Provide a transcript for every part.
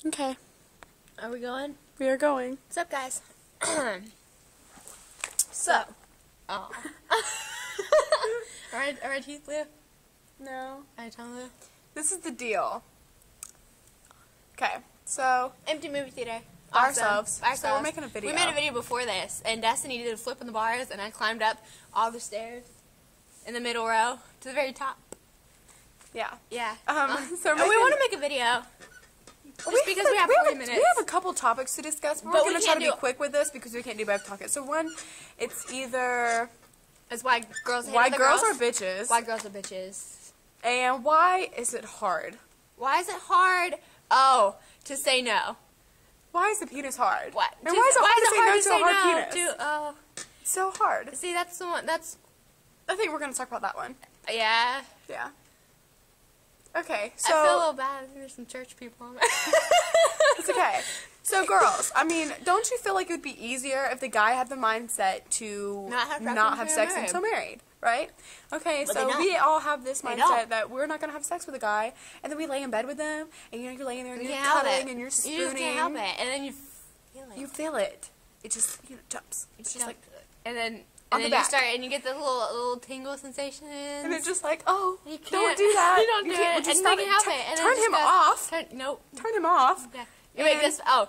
Okay. Are we going? We are going. What's up, guys? So. Oh. Alright, Heath, Lou? No. Alright, Tom, Lou? This is the deal. Okay, so Empty movie theater. ourselves. Awesome. So we're making a video. We made a video before this, and Destiny did a flip on the bars, and I climbed up all the stairs in the middle row to the very top. Yeah. Yeah. So and we want to make a video. Just because we have 40 minutes. We have a couple topics to discuss, but we're going to try to be quick with this because we can't do both topics. So one, it's either It's why girls hate why other girls are bitches, Why girls are bitches. and why is it hard? Why is it hard? Oh, to say no. Why is the penis hard? What? And why is it hard to say no to a hard penis? To, So hard. see, that's the one. That's I think we're going to talk about that one. yeah. Yeah. Okay, I feel a so little bad. I think there's some church people on there. it's okay. So girls, I mean, don't you feel like it would be easier if the guy had the mindset to Not have sex until until married, right? Okay, But so they don't. we all have this They mindset don't. that we're not gonna have sex with a guy, and then we lay in bed with them, and you know you're laying there and You you're can't help cuddling it. and you're spooning. You just can't help it, and then you feel it. You feel it. It just jumps. It's just like, and then on the you back. start and you get the little tingle sensation. and it's just like, oh, You can't don't do that. You don't do can't- it. would you And stop then you help it? it. And then Turn just him go- off. Nope. Turn him off. Yeah. You make And- this. Oh.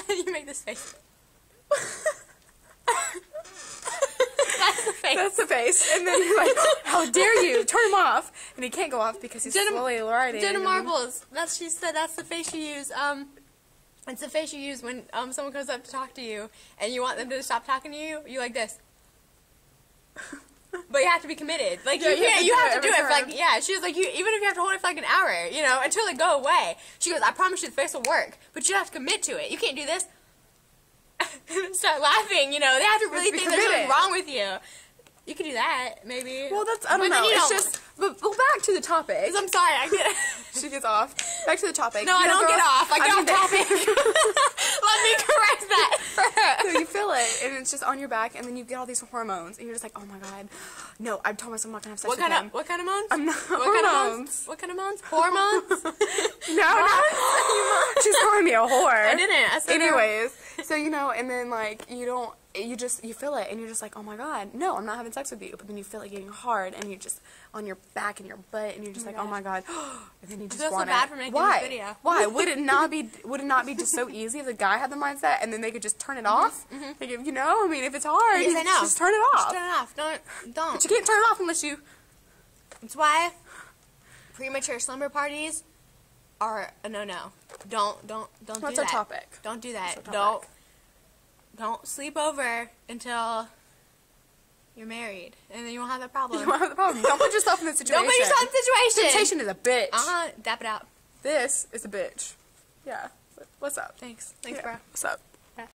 You make this face. That's the face. That's the face. And then you're like, how dare you? Turn him off. And he can't go off because he's slowly riding. Jenna Marbles. She said that's the face you use. It's the face you use when someone comes up to talk to you and you want them to stop talking to you. You like this. But you have to be committed. Like Yeah, you have to do it for every like yeah. She was like even if you have to hold it for like an hour, you know, until they go away. She goes, I promise you the face will work, but you have to commit to it. You can't do this. And start laughing. You know, they have to really be think there's something committed. wrong with you. You could do that maybe. Well, that's, I don't But then know. you It's don't- just, but well, back to the topic. I'm sorry. I get it. She gets off. Back to the topic. No, You I know, don't get girls, off. I get mean, off topic. Let me correct that for her. So you feel it, and it's just on your back, and then you get all these hormones, and you're just like, oh my god, no, I've told myself I'm not gonna have sex What with kind him. of what kind of moans? I'm not What kind of hormones. moans? What kind of moans? Hormones? No. She's calling me a whore. I didn't. I said Anyways, so you know, and then like you feel it, and you're just like, oh my god, no, I'm not having sex with you. But then you feel it getting hard, and you're just on your back and your butt, and you're just like, oh my god, and then you just feel so want bad it. for making Why? this video. Why would it not be? Would it not be just so easy if the guy had the mindset, and then they could just turn it off? Like, you know, I mean, if it's hard, Yes, you I know. just turn it off. Just turn it off. Don't. But you can't turn it off unless you. That's why premature slumber parties are a no-no. Don't do What's that. our topic? Don't do that. What's our topic? Don't sleep over until you're married, and then you won't have that problem. You won't have the problem. Don't put yourself in this situation. Don't put yourself in the situation. Temptation is a bitch. Dap it out. This is a bitch. Yeah. What's up? Thanks, Yeah. bro. What's up?